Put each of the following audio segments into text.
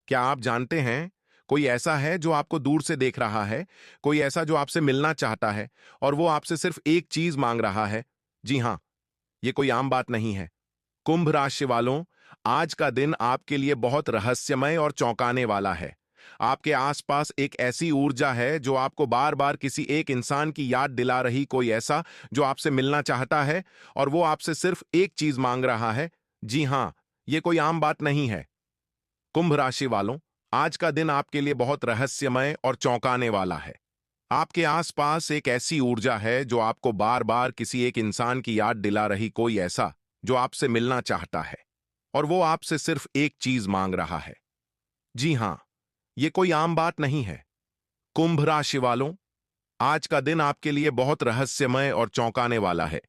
क्या आप जानते हैं, कोई ऐसा है जो आपको दूर से देख रहा है, कोई ऐसा जो आपसे मिलना चाहता है और वो आपसे सिर्फ एक चीज मांग रहा है। जी हाँ, ये कोई आम बात नहीं है। कुंभ राशि वालों, आज का दिन आपके लिए बहुत रहस्यमय और चौंकाने वाला है। आपके आसपास एक ऐसी ऊर्जा है जो आपको बार बार किसी एक इंसान की याद दिला रही, कोई ऐसा जो आपसे मिलना चाहता है और वो आपसे सिर्फ एक चीज मांग रहा है। जी हाँ, ये कोई आम बात नहीं है। कुंभ राशि वालों, आज का दिन आपके लिए बहुत रहस्यमय और चौंकाने वाला है। आपके आसपास एक ऐसी ऊर्जा है जो आपको बार बार किसी एक इंसान की याद दिला रही, कोई ऐसा जो आपसे मिलना चाहता है और वो आपसे सिर्फ एक चीज मांग रहा है। जी हां, ये कोई आम बात नहीं है। कुंभ राशि वालों, आज का दिन आपके लिए बहुत रहस्यमय और चौंकाने वाला है।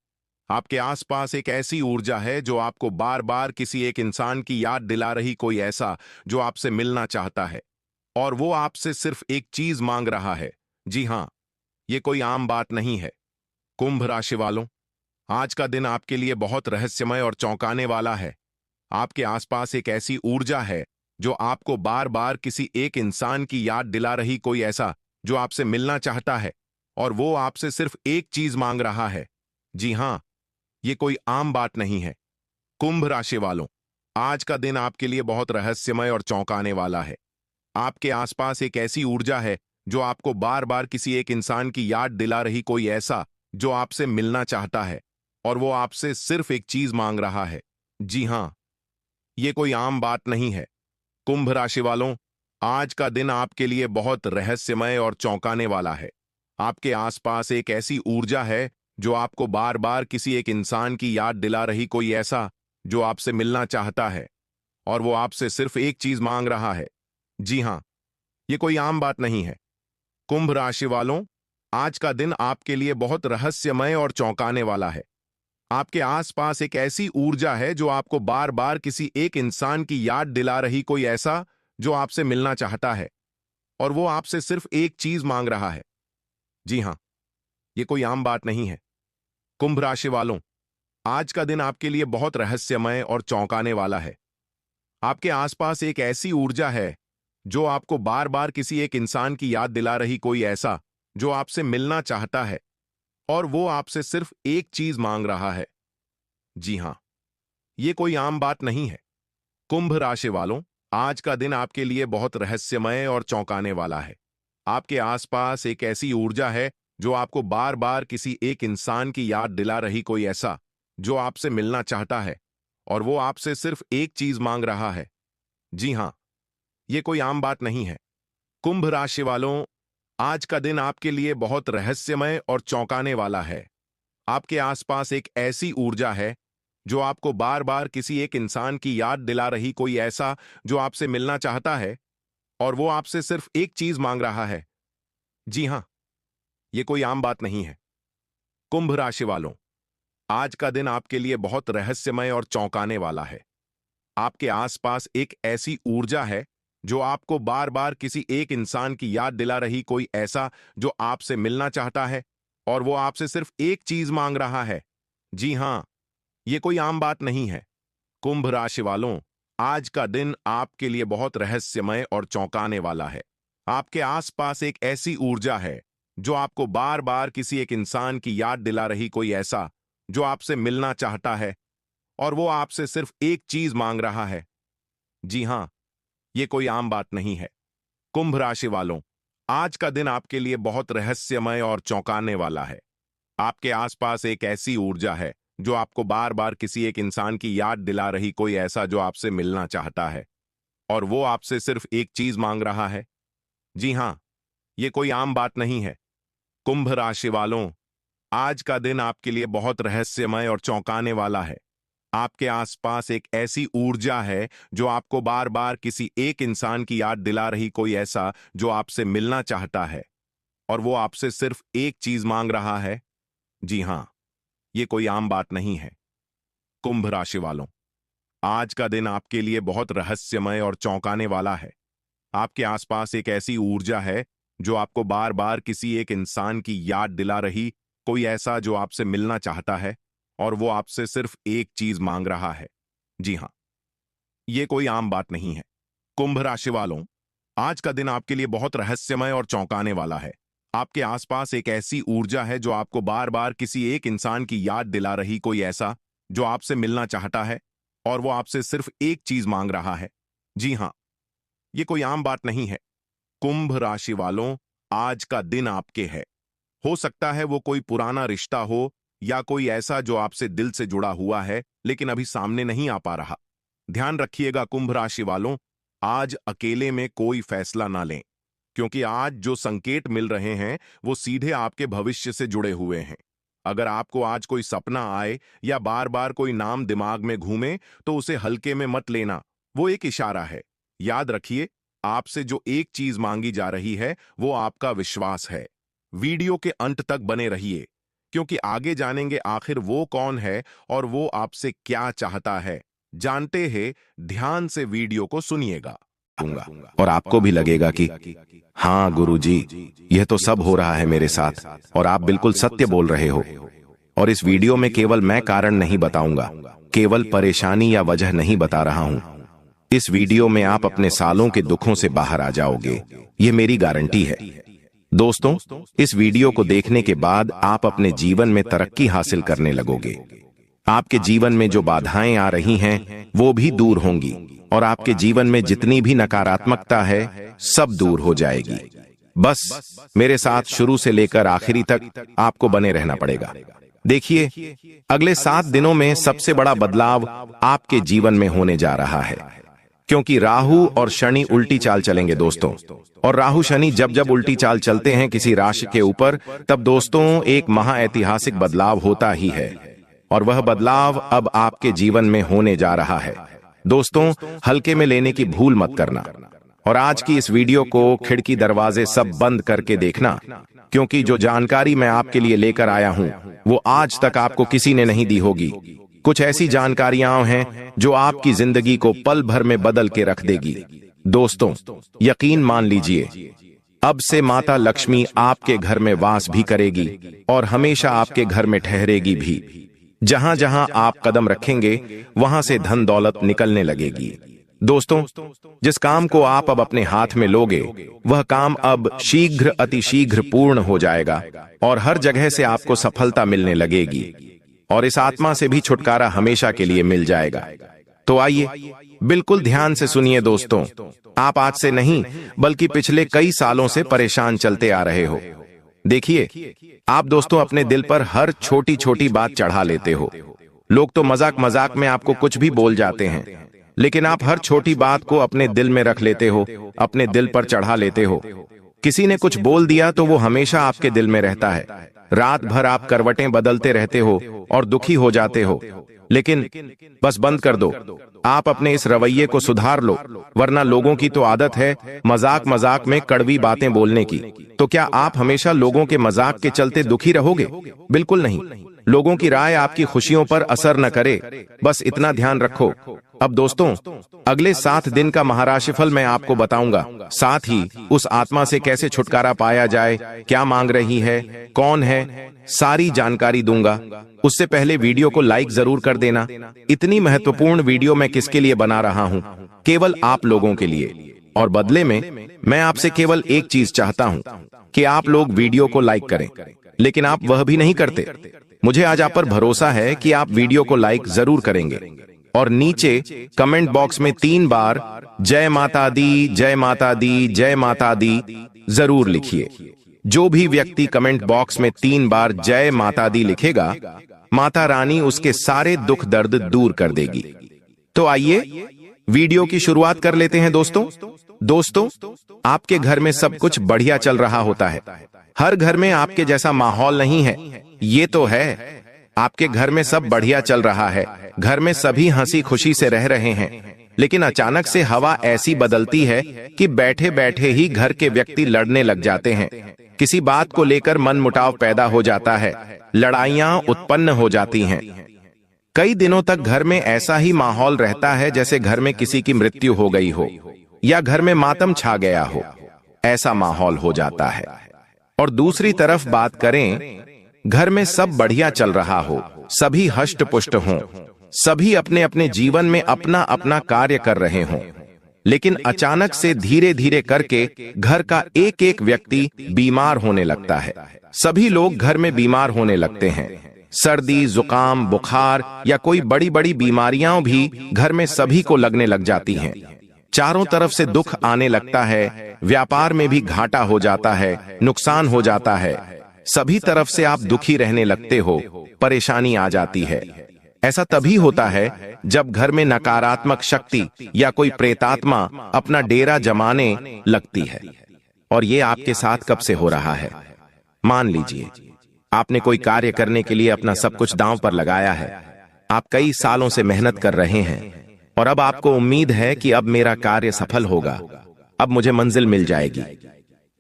आपके आसपास एक ऐसी ऊर्जा है जो आपको बार बार किसी एक इंसान की याद दिला रही, कोई ऐसा जो आपसे मिलना चाहता है और वो आपसे सिर्फ एक चीज मांग रहा है। जी हां, ये कोई आम बात नहीं है। कुंभ राशि वालों, आज का दिन आपके लिए बहुत रहस्यमय और चौंकाने वाला है। आपके आसपास एक ऐसी ऊर्जा है जो आपको बार बार किसी एक इंसान की याद दिला रही, कोई ऐसा जो आपसे मिलना चाहता है और वो आपसे सिर्फ एक चीज मांग रहा है। जी हां, ये कोई आम बात नहीं है। कुंभ राशि वालों, आज का दिन आपके लिए बहुत रहस्यमय और चौंकाने वाला है। आपके आसपास एक ऐसी ऊर्जा है जो आपको बार बार किसी एक इंसान की याद दिला रही, कोई ऐसा जो आपसे मिलना चाहता है और वो आपसे सिर्फ एक चीज मांग रहा है। जी हां, ये कोई आम बात नहीं है। कुंभ राशि वालों, आज का दिन आपके लिए बहुत रहस्यमय और चौंकाने वाला है। आपके आसपास एक ऐसी ऊर्जा है जो आपको बार बार किसी एक इंसान की याद दिला रही, कोई ऐसा जो आपसे मिलना चाहता है और वो आपसे सिर्फ एक चीज मांग रहा है। जी हां, ये कोई आम बात नहीं है। कुंभ राशि वालों, आज का दिन आपके लिए बहुत रहस्यमय और चौंकाने वाला है। आपके आसपास एक ऐसी ऊर्जा है जो आपको बार बार किसी एक इंसान की याद दिला रही, कोई ऐसा जो आपसे मिलना चाहता है और वो आपसे सिर्फ एक चीज मांग रहा है। जी हां, ये कोई आम बात नहीं है। कुंभ राशि वालों, आज का दिन आपके लिए बहुत रहस्यमय और चौंकाने वाला है। आपके आसपास एक ऐसी ऊर्जा है जो आपको बार बार किसी एक इंसान की याद दिला रही, कोई ऐसा जो आपसे मिलना चाहता है और वो आपसे सिर्फ एक चीज मांग रहा है। जी हां, ये कोई आम बात नहीं है। कुंभ राशि वालों, आज का दिन आपके लिए बहुत रहस्यमय और चौंकाने वाला है। आपके आसपास एक ऐसी ऊर्जा है जो आपको बार बार किसी एक इंसान की याद दिला रही, कोई ऐसा जो आपसे मिलना चाहता है और वो आपसे सिर्फ एक चीज मांग रहा है। जी हां, ये कोई आम बात नहीं है। कुंभ राशि वालों, आज का दिन आपके लिए बहुत रहस्यमय और चौंकाने वाला है। आपके आसपास एक ऐसी ऊर्जा है जो आपको बार बार किसी एक इंसान की याद दिला रही, कोई ऐसा जो आपसे मिलना चाहता है और वो आपसे सिर्फ एक चीज मांग रहा है। जी हां, ये कोई आम बात नहीं है। कुंभ राशि वालों, आज का दिन आपके लिए बहुत रहस्यमय और चौंकाने वाला है। आपके आसपास एक ऐसी ऊर्जा है जो आपको बार बार किसी एक इंसान की याद दिला रही, कोई ऐसा जो आपसे मिलना चाहता है और वो आपसे सिर्फ एक चीज मांग रहा है। जी हां, ये कोई आम बात नहीं है। कुंभ राशि वालों, आज का दिन आपके लिए बहुत रहस्यमय और चौंकाने वाला है। आपके आसपास एक ऐसी ऊर्जा है जो आपको बार बार किसी एक इंसान की याद दिला रही, कोई ऐसा जो आपसे मिलना चाहता है और वो आपसे सिर्फ एक चीज मांग रहा है। जी हां, ये कोई आम बात नहीं है। कुंभ राशि वालों, आज का दिन आपके लिए बहुत रहस्यमय और चौंकाने वाला है। आपके आसपास एक ऐसी ऊर्जा है जो आपको बार बार किसी एक इंसान की याद दिला रही, कोई ऐसा जो आपसे मिलना चाहता है और वो आपसे सिर्फ एक चीज मांग रहा है। जी हां, ये कोई आम बात नहीं है। कुंभ राशि वालों, आज का दिन आपके लिए बहुत रहस्यमय और चौंकाने वाला है। आपके आसपास एक ऐसी ऊर्जा है जो आपको बार बार किसी एक इंसान की याद दिला रही, कोई ऐसा जो आपसे मिलना चाहता है और वो आपसे सिर्फ एक चीज मांग रहा है। जी हां, ये कोई आम बात नहीं है। कुंभ राशि वालों, आज का दिन आपके लिए बहुत रहस्यमय और चौंकाने वाला है। आपके आसपास एक ऐसी ऊर्जा है जो आपको बार बार किसी एक इंसान की याद दिला रही, कोई ऐसा जो आपसे मिलना चाहता है और वो आपसे सिर्फ एक चीज मांग रहा है। जी हां, ये कोई आम बात नहीं है। कुंभ राशि वालों, आज का दिन आपके लिए बहुत रहस्यमय और चौंकाने वाला है। आपके आसपास एक ऐसी ऊर्जा है जो आपको बार बार किसी एक इंसान की याद दिला रही, कोई ऐसा जो आपसे मिलना चाहता है और वो आपसे सिर्फ एक चीज मांग रहा है। जी हां, ये कोई आम बात नहीं है। कुंभ राशि वालों, आज का दिन आपके है। हो सकता है वो कोई पुराना रिश्ता हो या कोई ऐसा जो आपसे दिल से जुड़ा हुआ है लेकिन अभी सामने नहीं आ पा रहा। ध्यान रखिएगा कुंभ राशि वालों, आज अकेले में कोई फैसला ना लें, क्योंकि आज जो संकेत मिल रहे हैं वो सीधे आपके भविष्य से जुड़े हुए हैं। अगर आपको आज कोई सपना आए या बार बार कोई नाम दिमाग में घूमे तो उसे हल्के में मत लेना, वो एक इशारा है। याद रखिए, आपसे जो एक चीज मांगी जा रही है वो आपका विश्वास है। वीडियो के अंत तक बने रहिए, क्योंकि आगे जानेंगे आखिर वो कौन है और वो आपसे क्या चाहता है। जानते हैं, ध्यान से वीडियो को सुनिएगा और आपको भी लगेगा कि हाँ गुरुजी, यह तो सब हो रहा है मेरे साथ और आप बिल्कुल सत्य बोल रहे हो। और इस वीडियो में केवल मैं कारण नहीं बताऊंगा, केवल परेशानी या वजह नहीं बता रहा हूं। इस वीडियो में आप अपने सालों के दुखों से बाहर आ जाओगे, यह मेरी गारंटी है। दोस्तों, इस वीडियो को देखने के बाद आप अपने जीवन में तरक्की हासिल करने लगोगे। आपके जीवन में जो बाधाएं आ रही हैं वो भी दूर होंगी और आपके जीवन में जितनी भी नकारात्मकता है सब दूर हो जाएगी। बस मेरे साथ शुरू से लेकर आखिरी तक आपको बने रहना पड़ेगा। देखिए, अगले 7 दिनों में सबसे बड़ा बदलाव आपके जीवन में होने जा रहा है, क्योंकि राहु और शनि उल्टी चाल चलेंगे दोस्तों। और राहु शनि जब जब उल्टी चाल चलते हैं किसी राशि के ऊपर, तब दोस्तों एक महाऐतिहासिक बदलाव होता ही है, और वह बदलाव अब आपके जीवन में होने जा रहा है। दोस्तों, हल्के में लेने की भूल मत करना और आज की इस वीडियो को खिड़की दरवाजे सब बंद करके देखना, क्योंकि जो जानकारी मैं आपके लिए लेकर आया हूं वो आज तक आपको किसी ने नहीं दी होगी। कुछ ऐसी जानकारियां हैं जो आपकी जिंदगी को पल भर में बदल के रख देगी। दोस्तों, यकीन मान लीजिए, अब से माता लक्ष्मी आपके घर में वास भी करेगी और हमेशा आपके घर में ठहरेगी भी। जहां जहां आप कदम रखेंगे वहां से धन दौलत निकलने लगेगी। दोस्तों, जिस काम को आप अब अपने हाथ में लोगे वह काम अब शीघ्र अतिशीघ्र पूर्ण हो जाएगा और हर जगह से आपको सफलता मिलने लगेगी और इस आत्मा से भी छुटकारा हमेशा के लिए मिल जाएगा। तो आइए बिल्कुल ध्यान से सुनिए दोस्तों, आप आज से नहीं बल्कि पिछले कई सालों से परेशान चलते आ रहे हो। देखिए, आप दोस्तों अपने दिल पर हर छोटी छोटी बात चढ़ा लेते हो। लोग तो मजाक मजाक में आपको कुछ भी बोल जाते हैं, लेकिन आप हर छोटी बात को अपने दिल में रख लेते हो, अपने दिल पर चढ़ा लेते हो। किसी ने कुछ बोल दिया तो वो हमेशा आपके दिल में रहता है। रात भर आप करवटें बदलते रहते हो और दुखी हो जाते हो। लेकिन बस बंद कर दो, आप अपने इस रवैये को सुधार लो, वरना लोगों की तो आदत है मजाक मजाक में कड़वी बातें बोलने की। तो क्या आप हमेशा लोगों के मजाक के चलते दुखी रहोगे? बिल्कुल नहीं। लोगों की राय आपकी खुशियों पर असर न करे, बस इतना ध्यान रखो। अब दोस्तों, अगले 7 दिन का महाराशिफल मैं आपको बताऊंगा, साथ ही उस आत्मा से कैसे छुटकारा पाया जाए, क्या मांग रही है, कौन है, सारी जानकारी दूंगा। उससे पहले वीडियो को लाइक जरूर कर देना। इतनी महत्वपूर्ण वीडियो मैं किसके लिए बना रहा हूं? केवल आप लोगों के लिए। और बदले में मैं आपसे केवल एक चीज चाहता हूं कि आप लोग वीडियो को लाइक करें, लेकिन आप वह भी नहीं करते। मुझे आज आप पर भरोसा है कि आप वीडियो को लाइक जरूर करेंगे और नीचे कमेंट बॉक्स में 3 बार जय माता दी, जय माता दी, जय माता दी जरूर लिखिए। जो भी व्यक्ति कमेंट बॉक्स में 3 बार जय माता दी लिखेगा, माता रानी उसके सारे दुख दर्द दूर कर देगी। तो आइए वीडियो की शुरुआत कर लेते हैं दोस्तों, आपके घर में सब कुछ बढ़िया चल रहा होता है। हर घर में आपके जैसा माहौल नहीं है, ये तो है। आपके घर में सब बढ़िया चल रहा है, घर में सभी हंसी खुशी से रह रहे हैं, लेकिन अचानक से हवा ऐसी बदलती है कि बैठे बैठे ही घर के व्यक्ति लड़ने लग जाते हैं। किसी बात को लेकर मनमुटाव पैदा हो जाता है, लड़ाइयां उत्पन्न हो जाती हैं। कई दिनों तक घर में ऐसा ही माहौल रहता है जैसे घर में किसी की मृत्यु हो गई हो या घर में मातम छा गया हो, ऐसा माहौल हो जाता है। और दूसरी तरफ बात करें, घर में सब बढ़िया चल रहा हो, सभी हष्ट पुष्ट हों, सभी अपने अपने जीवन में अपना अपना कार्य कर रहे हों, लेकिन अचानक से धीरे धीरे करके घर का एक एक व्यक्ति बीमार होने लगता है। सभी लोग घर में बीमार होने लगते हैं। सर्दी, जुकाम, बुखार या कोई बड़ी बड़ी बीमारियां भी घर में सभी को लगने लग जाती हैं। चारों तरफ से दुख आने लगता है। व्यापार में भी घाटा हो जाता है, नुकसान हो जाता है। सभी तरफ से आप दुखी रहने लगते हो, परेशानी आ जाती है। ऐसा तभी होता है जब घर में नकारात्मक शक्ति या कोई प्रेतात्मा अपना डेरा जमाने लगती है। और ये आपके साथ कब से हो रहा है? मान लीजिए आपने कोई कार्य करने के लिए अपना सब कुछ दांव पर लगाया है। आप कई सालों से मेहनत कर रहे हैं और अब आपको उम्मीद है कि अब मेरा कार्य सफल होगा, अब मुझे मंजिल मिल जाएगी।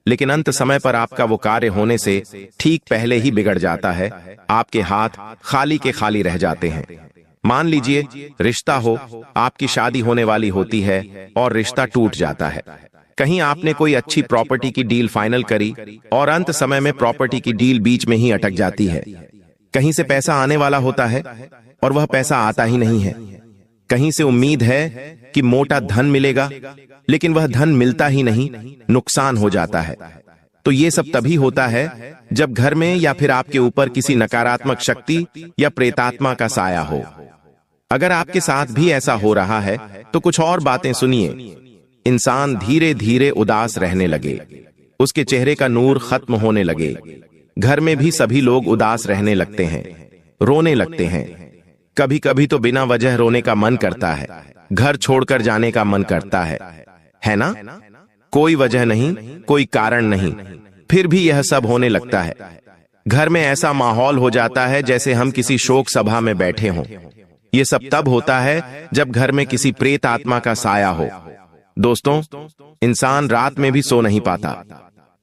लेकिन अंत समय पर आपका वो कार्य होने से ठीक पहले ही बिगड़ जाता है। आपके हाथ खाली के खाली रह जाते हैं। मान लीजिए रिश्ता हो, आपकी शादी होने वाली होती है और रिश्ता टूट जाता है। कहीं आपने कोई अच्छी प्रॉपर्टी की डील फाइनल करी और अंत समय में प्रॉपर्टी की डील बीच में ही अटक जाती है। कहीं से पैसा आने वाला होता है और वह पैसा आता ही नहीं है। कहीं से उम्मीद है कि मोटा धन मिलेगा, लेकिन वह धन मिलता ही नहीं, नुकसान हो जाता है। तो ये सब तभी होता है जब घर में या फिर आपके ऊपर किसी नकारात्मक शक्ति या प्रेतात्मा का साया हो। अगर आपके साथ भी ऐसा हो रहा है तो कुछ और बातें सुनिए। इंसान धीरे धीरे उदास रहने लगे, उसके चेहरे का नूर खत्म होने लगे। घर में भी सभी लोग उदास रहने लगते हैं, रोने लगते हैं। कभी कभी तो बिना वजह रोने का मन करता है, घर छोड़कर जाने का मन करता है ना? कोई वजह नहीं, कोई कारण नहीं, फिर भी यह सब होने लगता है। घर में ऐसा माहौल हो जाता है जैसे हम किसी शोक सभा में बैठे हों। यह सब तब होता है जब घर में किसी प्रेत आत्मा का साया हो। दोस्तों, इंसान रात में भी सो नहीं पाता।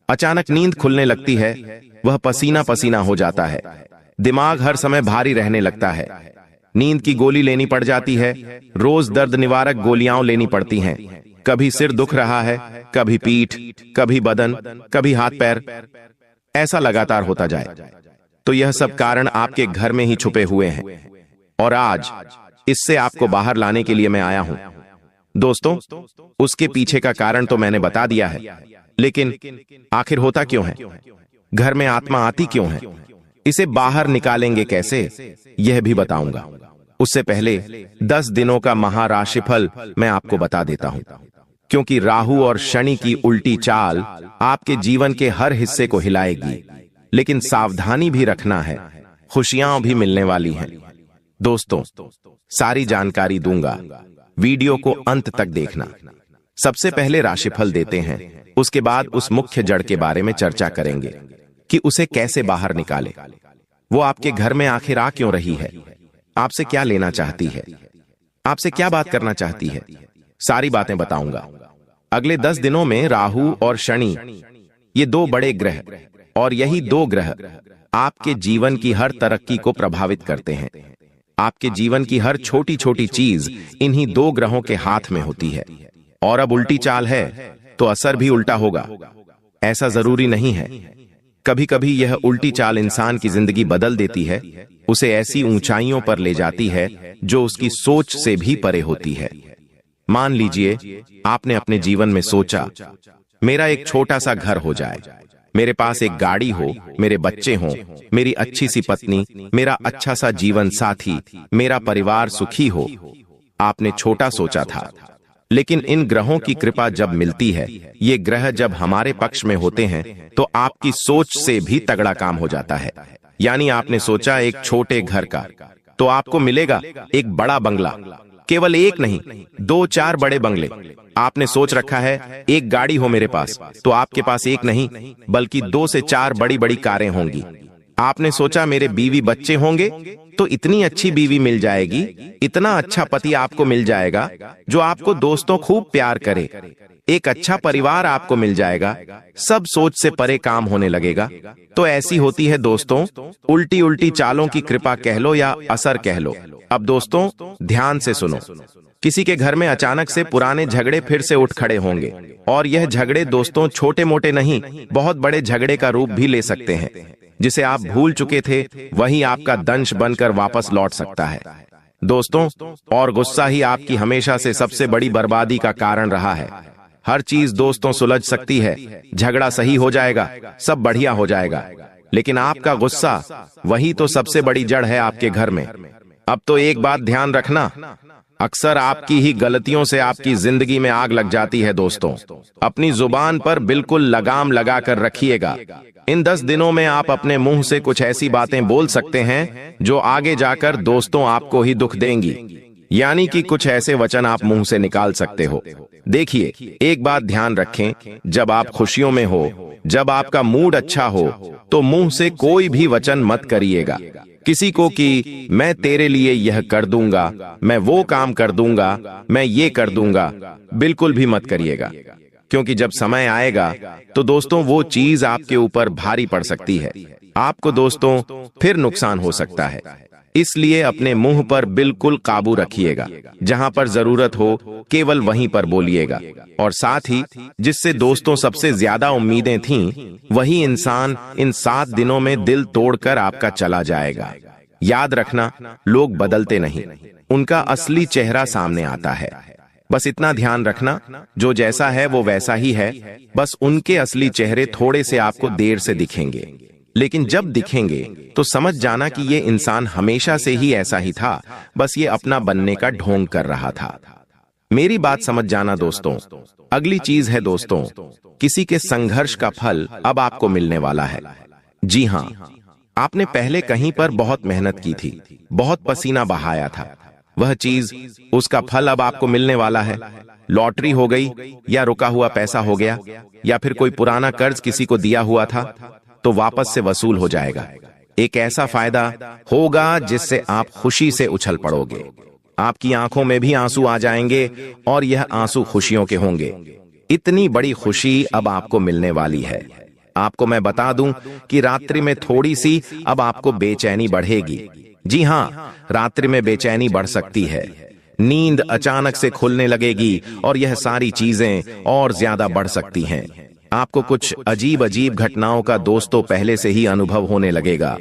अचानक नींद खुलने लगती है, वह पसीना पसीना हो जाता है। दिमाग हर समय भारी रहने लगता है। नींद की गोली लेनी पड़ जाती है। रोज दर्द निवारक गोलियां लेनी पड़ती हैं। कभी सिर दुख रहा है, कभी पीठ, कभी बदन, कभी हाथ पैर, ऐसा लगातार होता जाए। तो यह सब कारण आपके घर में ही छुपे हुए हैं और आज इससे आपको बाहर लाने के लिए मैं आया हूं। दोस्तों, उसके पीछे का कारण तो मैंने बता दिया है, लेकिन आखिर होता क्यों है? घर में आत्मा आती क्यों है? इसे बाहर निकालेंगे कैसे, यह भी बताऊंगा। उससे पहले 10 दिनों का महाराशिफल मैं आपको बता देता हूं, क्योंकि राहु और शनि की उल्टी चाल आपके जीवन के हर हिस्से को हिलाएगी। लेकिन सावधानी भी रखना है, खुशियां भी मिलने वाली हैं। दोस्तों, सारी जानकारी दूंगा, वीडियो को अंत तक देखना। सबसे पहले राशिफल देते हैं, उसके बाद उस मुख्य जड़ के बारे में चर्चा करेंगे कि उसे कैसे बाहर निकाले। वो आपके घर में आखिर आ क्यों रही है, आपसे क्या लेना चाहती है, आपसे क्या बात करना चाहती है, सारी बातें बताऊंगा। अगले 10 दिनों में राहु और शनि, ये 2 बड़े ग्रह, और यही 2 ग्रह आपके जीवन की हर तरक्की को प्रभावित करते हैं। आपके जीवन की हर छोटी छोटी चीज इन्हीं 2 ग्रहों के हाथ में होती है। और अब उल्टी चाल है तो असर भी उल्टा होगा, ऐसा जरूरी नहीं है। कभी कभी यह उल्टी चाल इंसान की जिंदगी बदल देती है, उसे ऐसी ऊंचाइयों पर ले जाती है जो उसकी सोच से भी परे होती है। मान लीजिए आपने अपने जीवन में सोचा, मेरा एक छोटा सा घर हो जाए, मेरे पास एक गाड़ी हो, मेरे बच्चे हों, मेरी अच्छी सी पत्नी, मेरा अच्छा सा जीवन साथी, मेरा परिवार सुखी हो। आपने छोटा सोचा था, लेकिन इन ग्रहों की कृपा जब मिलती है, ये ग्रह जब हमारे पक्ष में होते हैं, तो आपकी सोच से भी तगड़ा काम हो जाता है। यानी आपने सोचा एक छोटे घर का, तो आपको मिलेगा एक बड़ा बंगला। केवल एक नहीं, 2-4 बड़े बंगले। आपने सोच रखा है एक गाड़ी हो मेरे पास, तो आपके पास एक नहीं बल्कि 2 से 4 बड़ी बड़ी कारें होंगी। आपने सोचा मेरे बीवी बच्चे होंगे, तो इतनी अच्छी बीवी मिल जाएगी, इतना अच्छा पति आपको मिल जाएगा जो आपको दोस्तों खूब प्यार करे, एक अच्छा परिवार आपको मिल जाएगा, सब सोच से परे काम होने लगेगा। तो ऐसी होती है दोस्तों उल्टी उल्टी चालों की कृपा कह लो या असर कह लो। अब दोस्तों ध्यान से सुनो, किसी के घर में अचानक से पुराने झगड़े फिर से उठ खड़े होंगे, और यह झगड़े दोस्तों छोटे मोटे नहीं, बहुत बड़े झगड़े का रूप भी ले सकते हैं। जिसे आप भूल चुके थे वही आपका दंश बनकर वापस लौट सकता है। दोस्तों, और गुस्सा ही आपकी हमेशा से सबसे बड़ी बर्बादी का कारण रहा है। हर चीज दोस्तों सुलझ सकती है, झगड़ा सही हो जाएगा, सब बढ़िया हो जाएगा, लेकिन आपका गुस्सा वही तो सबसे बड़ी जड़ है आपके घर में। अब तो एक बात ध्यान रखना, अक्सर आपकी ही गलतियों से आपकी जिंदगी में आग लग जाती है। दोस्तों, अपनी जुबान पर बिल्कुल लगाम लगा कर रखिएगा। इन 10 दिनों में आप अपने मुंह से कुछ ऐसी बातें बोल सकते हैं जो आगे जाकर दोस्तों आपको ही दुख देंगी। यानी कि कुछ ऐसे वचन आप मुंह से निकाल सकते हो। देखिए, एक बात ध्यान रखें, जब आप खुशियों में हो, जब आपका मूड अच्छा हो, तो मुंह से कोई भी वचन मत करिएगा किसी को कि मैं तेरे लिए यह कर दूंगा, मैं वो काम कर दूंगा, मैं ये कर दूंगा। बिल्कुल भी मत करिएगा, क्योंकि जब समय आएगा तो दोस्तों वो चीज आपके ऊपर भारी पड़ सकती है, आपको दोस्तों फिर नुकसान हो सकता है। इसलिए अपने मुंह पर बिल्कुल काबू रखिएगा। जहां पर जरूरत हो केवल वहीं पर बोलिएगा। और साथ ही जिससे दोस्तों सबसे ज्यादा उम्मीदें थीं, वही इंसान इन 7 दिनों में दिल तोड़कर आपका चला जाएगा। याद रखना, लोग बदलते नहीं, उनका असली चेहरा सामने आता है। बस इतना ध्यान रखना, जो जैसा है वो वैसा ही है, बस उनके असली चेहरे थोड़े से आपको देर से दिखेंगे, लेकिन जब दिखेंगे तो समझ जाना कि ये इंसान हमेशा से ही ऐसा ही था, बस ये अपना बनने का ढोंग कर रहा था। मेरी बात समझ जाना दोस्तों। अगली चीज है दोस्तों, किसी के संघर्ष का फल अब आपको मिलने वाला है। जी हां, आपने पहले कहीं पर बहुत मेहनत की थी, बहुत पसीना बहाया था, वह चीज, उसका फल अब आपको मिलने वाला है। लॉटरी हो गई, या रुका हुआ पैसा हो गया, या फिर कोई पुराना कर्ज किसी को दिया हुआ था तो वापस से वसूल हो जाएगा। एक ऐसा फायदा होगा जिससे आप खुशी से उछल पड़ोगे। आपकी आंखों में भी आंसू आ जाएंगे और यह आंसू खुशियों के होंगे। इतनी बड़ी खुशी अब आपको मिलने वाली है। आपको मैं बता दूं कि रात्रि में थोड़ी सी अब आपको बेचैनी बढ़ेगी। जी हां, रात्रि में बेचैनी बढ़ सकती है, नींद अचानक से खुलने लगेगी और यह सारी चीजें और ज्यादा बढ़ सकती हैं। आपको कुछ अजीब अजीब घटनाओं का दोस्तों पहले से ही अनुभव होने लगेगा,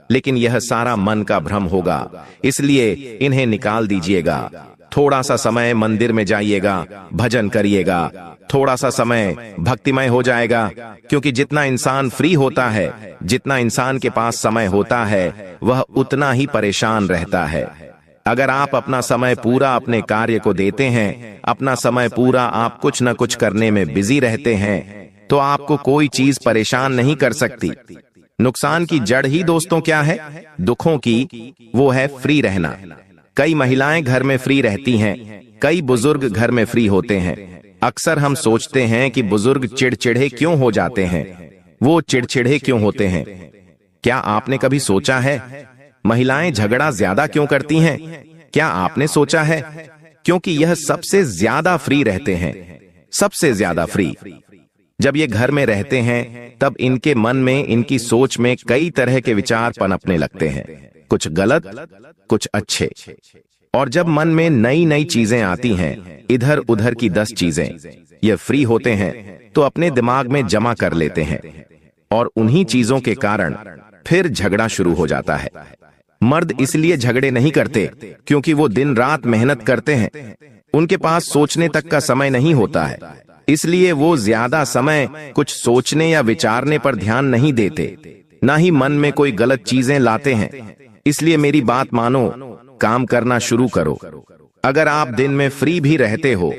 लेकिन यह सारा मन का भ्रम होगा, इसलिए इन्हें निकाल दीजिएगा। थोड़ा सा समय मंदिर में जाइएगा, भजन करिएगा, थोड़ा सा समय भक्तिमय हो जाएगा, क्योंकि जितना इंसान फ्री होता है, जितना इंसान के पास समय होता है, वह उतना ही परेशान रहता है। अगर आप अपना समय पूरा अपने कार्य को देते हैं, अपना समय पूरा आप कुछ न कुछ करने में बिजी रहते हैं, तो आपको कोई चीज परेशान नहीं कर सकती। नुकसान की जड़ ही दोस्तों क्या है? दुखों की, वो है फ्री रहना। कई महिलाएं घर में फ्री रहती हैं, कई बुजुर्ग घर में फ्री होते हैं। अक्सर हम सोचते हैं कि बुजुर्ग चिड़चिड़े क्यों हो जाते हैं, वो चिड़चिड़े क्यों होते हैं। क्या आपने कभी सोचा है महिलाएं झगड़ा ज्यादा क्यों करती हैं? क्या आपने सोचा है? क्योंकि यह सबसे ज्यादा फ्री रहते हैं, सबसे ज्यादा फ्री। जब ये घर में रहते हैं तब इनके मन में, इनकी सोच में कई तरह के विचार पनपने लगते हैं, कुछ गलत, कुछ अच्छे। और जब मन में नई नई चीजें आती हैं, इधर उधर की 10 चीजें, ये फ्री होते हैं तो अपने दिमाग में जमा कर लेते हैं, और उन्हीं चीजों के कारण फिर झगड़ा शुरू हो जाता है। मर्द इसलिए झगड़े नहीं करते क्योंकि वो दिन रात मेहनत करते हैं, उनके पास सोचने तक का समय नहीं होता है, इसलिए वो ज्यादा समय कुछ सोचने या विचारने पर ध्यान नहीं देते, ना ही मन में कोई गलत चीजें लाते हैं। इसलिए मेरी बात मानो, काम करना शुरू करो। अगर आप दिन में फ्री भी रहते हो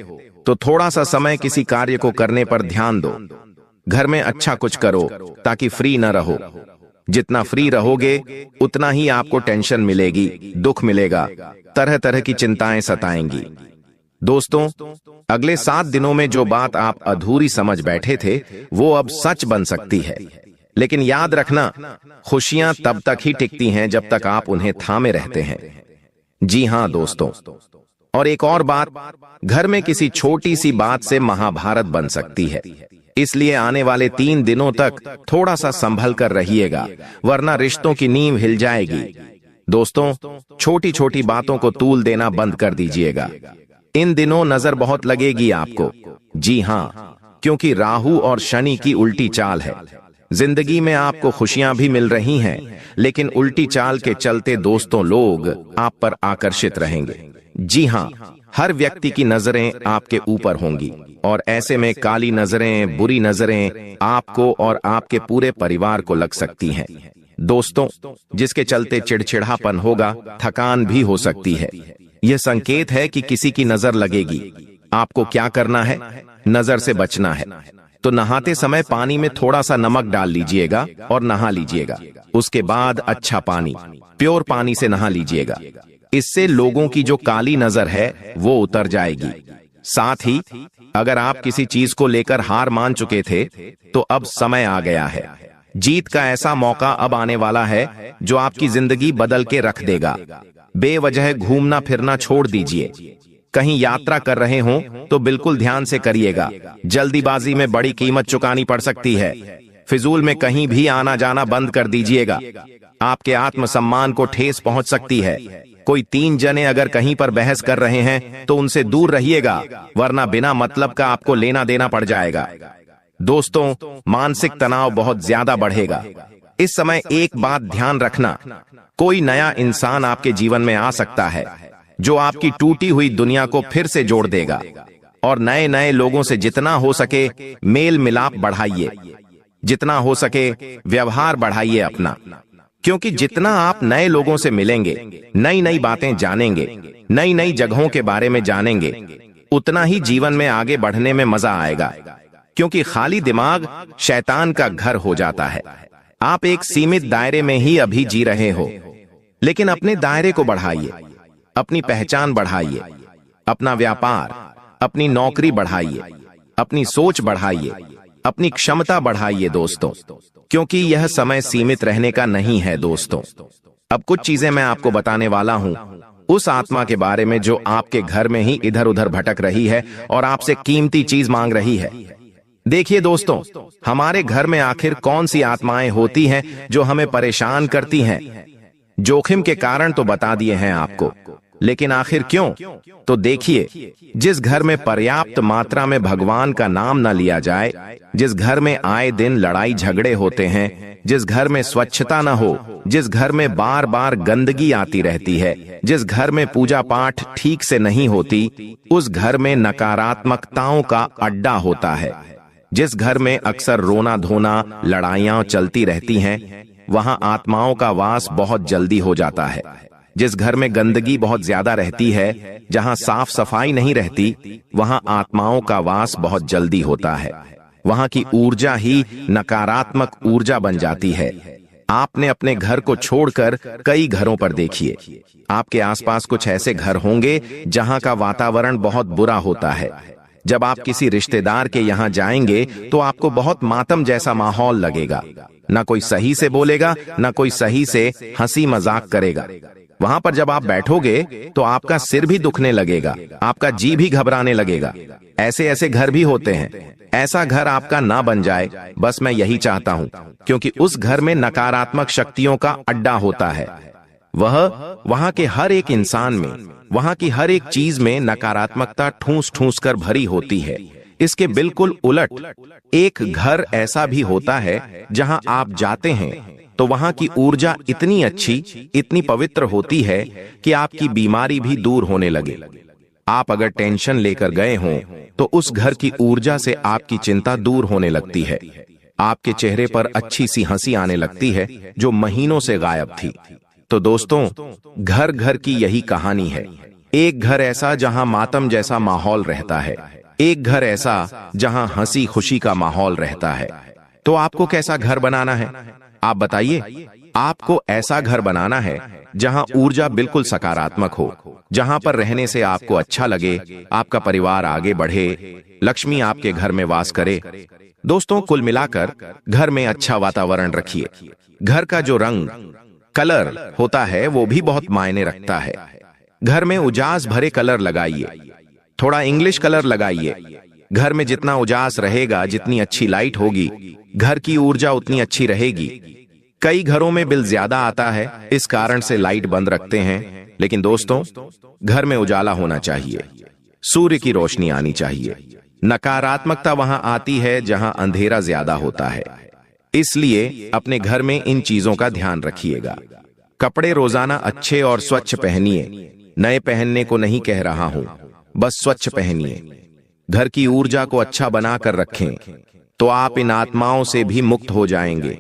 तो थोड़ा सा समय किसी कार्य को करने पर ध्यान दो। घर में अच्छा कुछ करो ताकि फ्री न रहो। जितना फ्री रहोगे उतना ही आपको टेंशन मिलेगी, दुख मिलेगा, तरह तरह की चिंताएं सताएंगी। दोस्तों, अगले 7 दिनों में जो बात आप अधूरी समझ बैठे थे वो अब सच बन सकती है। लेकिन याद रखना, खुशियां तब तक ही टिकती हैं जब तक आप उन्हें थामे रहते हैं। जी हां दोस्तों, और एक और बात, घर में किसी छोटी सी बात से महाभारत बन सकती है, इसलिए आने वाले 3 दिनों तक थोड़ा सा संभल कर रहिएगा, वरना रिश्तों की नींव हिल जाएगी। दोस्तों, छोटी छोटी बातों को तूल देना बंद कर दीजिएगा। इन दिनों नजर बहुत लगेगी आपको। जी हां, क्योंकि राहु और शनि की उल्टी चाल है। जिंदगी में आपको खुशियां भी मिल रही हैं, लेकिन उल्टी चाल के चलते दोस्तों लोग आप पर आकर्षित रहेंगे। जी हां, हर व्यक्ति की नजरें आपके ऊपर होंगी और ऐसे में काली नजरें, बुरी नजरें आपको और आपके पूरे परिवार को लग सकती हैं। दोस्तों, जिसके चलते चिड़चिड़ापन होगा, थकान भी हो सकती है। यह संकेत है कि किसी की नजर लगेगी। आपको क्या करना है? नजर से बचना है। तो नहाते समय पानी में थोड़ा सा नमक डाल लीजिएगा और नहा लीजिएगा। उसके बाद अच्छा पानी, प्योर पानी से नहा लीजिएगा। इससे लोगों की जो काली नजर है वो उतर जाएगी। साथ ही अगर आप किसी चीज को लेकर हार मान चुके थे तो अब समय आ गया है। जीत का ऐसा मौका अब आने वाला है जो आपकी जिंदगी बदल के रख देगा। बेवजह घूमना फिरना छोड़ दीजिए। कहीं यात्रा कर रहे हों तो बिल्कुल ध्यान से करिएगा। जल्दीबाजी में बड़ी कीमत चुकानी पड़ सकती है। फिजूल में कहीं भी आना जाना बंद कर दीजिएगा। आपके आत्मसम्मान को ठेस पहुंच सकती है। कोई 3 जने अगर कहीं पर बहस कर रहे हैं तो उनसे दूर रहिएगा, वरना बिना मतलब का आपको लेना देना पड़ जाएगा। दोस्तों, मानसिक तनाव बहुत ज्यादा बढ़ेगा। इस समय एक बात ध्यान रखना, कोई नया इंसान आपके जीवन में आ सकता है जो आपकी टूटी हुई दुनिया को फिर से जोड़ देगा। और नए नए लोगों से जितना हो सके मेल मिलाप बढ़ाइए, जितना हो सके व्यवहार बढ़ाइए अपना। क्योंकि जितना आप नए लोगों से मिलेंगे, नई नई बातें जानेंगे, नई नई जगहों के बारे में जानेंगे, उतना ही जीवन में आगे बढ़ने में मजा आएगा। क्योंकि खाली दिमाग शैतान का घर हो जाता है। आप एक सीमित दायरे में ही अभी जी रहे हो, लेकिन अपने दायरे को बढ़ाइए, अपनी पहचान बढ़ाइए, अपना व्यापार, अपनी नौकरी बढ़ाइए, अपनी सोच बढ़ाइए, अपनी क्षमता बढ़ाइए दोस्तों। क्योंकि यह समय सीमित रहने का नहीं है दोस्तों। अब कुछ चीजें मैं आपको बताने वाला हूं उस आत्मा के बारे में जो आपके घर में ही इधर उधर भटक रही है और आपसे कीमती चीज मांग रही है। देखिए दोस्तों, हमारे घर में आखिर कौन सी आत्माएं होती हैं जो हमें परेशान करती हैं? जोखिम के कारण तो बता दिए हैं आपको, लेकिन आखिर क्यों? तो देखिए, जिस घर में पर्याप्त मात्रा में भगवान का नाम न लिया जाए, जिस घर में आए दिन लड़ाई झगड़े होते हैं, जिस घर में स्वच्छता न हो, जिस घर में बार बार गंदगी आती रहती है, जिस घर में पूजा पाठ ठीक से नहीं होती, उस घर में नकारात्मकताओं का अड्डा होता है। जिस घर में अक्सर रोना धोना, लड़ाइयां चलती रहती हैं, वहां आत्माओं का वास बहुत जल्दी हो जाता है। जिस घर में गंदगी बहुत ज्यादा रहती है, जहां साफ सफाई नहीं रहती, वहां आत्माओं का वास बहुत जल्दी होता है। वहां की ऊर्जा ही नकारात्मक ऊर्जा बन जाती है। आपने अपने घर को छोड़कर कई घरों पर देखिए। आपके आसपास कुछ ऐसे घर होंगे जहां का वातावरण बहुत बुरा होता है। जब आप किसी रिश्तेदार के यहां जाएंगे तो आपको बहुत मातम जैसा माहौल लगेगा। ना कोई सही से बोलेगा, ना कोई सही से हंसी मजाक करेगा। वहां पर जब आप बैठोगे तो आपका सिर भी दुखने लगेगा, आपका जी भी घबराने लगेगा। ऐसे ऐसे घर भी होते हैं। ऐसा घर आपका ना बन जाए, बस मैं यही चाहता हूं, क्योंकि उस घर में नकारात्मक शक्तियों का अड्डा होता है। वह वहां के हर एक इंसान में, वहां की हर एक चीज में नकारात्मकता ठूस ठूस कर भरी होती है। इसके बिल्कुल उलट एक घर ऐसा भी होता है जहां आप जाते हैं तो वहां की ऊर्जा इतनी अच्छी, इतनी पवित्र होती है कि आपकी बीमारी भी दूर होने लगे। आप अगर टेंशन लेकर गए हों तो उस घर की ऊर्जा से आपकी चिंता दूर होने लगती है। आपके चेहरे पर अच्छी सी हंसी आने लगती है जो महीनों से गायब थी। तो दोस्तों, घर घर की यही कहानी है। एक घर ऐसा जहां मातम जैसा माहौल रहता है, एक घर ऐसा जहां हंसी खुशी का माहौल रहता है। तो आपको कैसा घर बनाना है, आप बताइए। आपको ऐसा घर बनाना है जहां ऊर्जा बिल्कुल सकारात्मक हो, जहां पर रहने से आपको अच्छा लगे, आपका परिवार आगे बढ़े, लक्ष्मी आपके घर में वास करे। दोस्तों, कुल मिलाकर घर में अच्छा वातावरण रखिए। घर का जो रंग, कलर होता है वो भी बहुत मायने रखता है। घर में उजास भरे कलर लगाइए, थोड़ा इंग्लिश कलर लगाइए। घर में जितना उजास रहेगा, जितनी अच्छी लाइट होगी, घर की ऊर्जा उतनी अच्छी रहेगी। कई घरों में बिल ज्यादा आता है, इस कारण से लाइट बंद रखते हैं। लेकिन दोस्तों, घर में उजाला होना चाहिए, सूर्य की रोशनी आनी चाहिए। नकारात्मकता वहां आती है जहां अंधेरा ज्यादा होता है। इसलिए अपने घर में इन चीजों का ध्यान रखिएगा। कपड़े रोजाना अच्छे और स्वच्छ पहनिए। नए पहनने को नहीं कह रहा हूं, बस स्वच्छ पहनिए। घर की ऊर्जा को अच्छा बनाकर रखें, तो आप इन आत्माओं से भी मुक्त हो जाएंगे।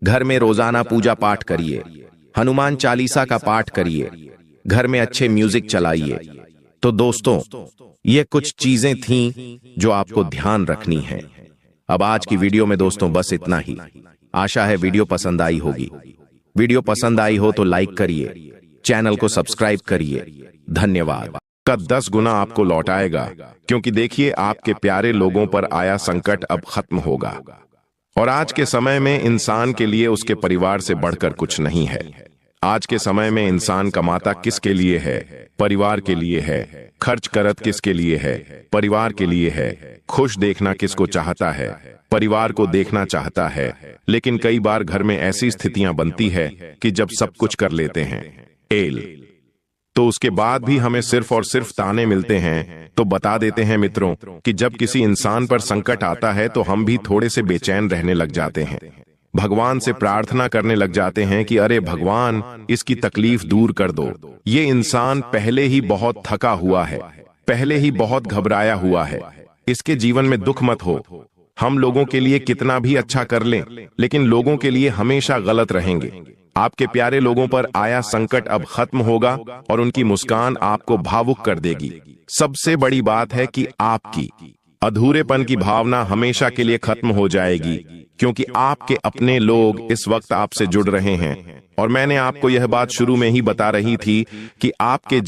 घर में रोजाना पूजा पाठ करिए, हनुमान चालीसा का पाठ करिए, घर में अच्छे म्यूजिक चलाइए। तो दोस्तों, ये कुछ चीजें थीं जो आपको ध्यान रखनी है। अब आज की वीडियो में दोस्तों बस इतना ही। आशा है वीडियो पसंद आई होगी। वीडियो पसंद आई हो तो लाइक करिए, चैनल को सब्सक्राइब करिए। धन्यवाद। का 10 गुना आपको लौटाएगा, क्योंकि देखिए आपके प्यारे लोगों पर आया संकट अब खत्म होगा। और आज के समय में इंसान के लिए उसके परिवार से बढ़कर कुछ नहीं है। आज के समय में इंसान कमाता किसके लिए है? परिवार के लिए है। खर्च करत किसके लिए है? परिवार के लिए है। खुश देखना किसको चाहता है? परिवार को देखना चाहता है। लेकिन कई बार घर में ऐसी स्थितियां बनती है कि जब सब कुछ कर लेते हैं तो उसके बाद भी हमें सिर्फ और सिर्फ ताने मिलते हैं। तो बता देते हैं मित्रों कि जब किसी इंसान पर संकट आता है तो हम भी थोड़े से बेचैन रहने लग जाते हैं। भगवान से प्रार्थना करने लग जाते हैं कि अरे भगवान, इसकी तकलीफ दूर कर दो। ये इंसान पहले ही बहुत थका हुआ है, पहले ही बहुत घबराया हुआ है, इसके जीवन में दुख मत हो। हम लोगों के लिए कितना भी अच्छा कर लें, लेकिन लोगों के लिए हमेशा गलत रहेंगे। आपके प्यारे लोगों पर आया संकट अब खत्म होगा और उनकी मुस्कान आपको भावुक कर देगी। सबसे बड़ी बात है कि आपकी अधूरेपन की भावना हमेशा के लिए खत्म हो जाएगी, क्योंकि आपके अपने लोग इस वक्त आपसे जुड़ रहे हैं। और मैंने आपको यह बात शुरू में ही बता रही थी कि आपके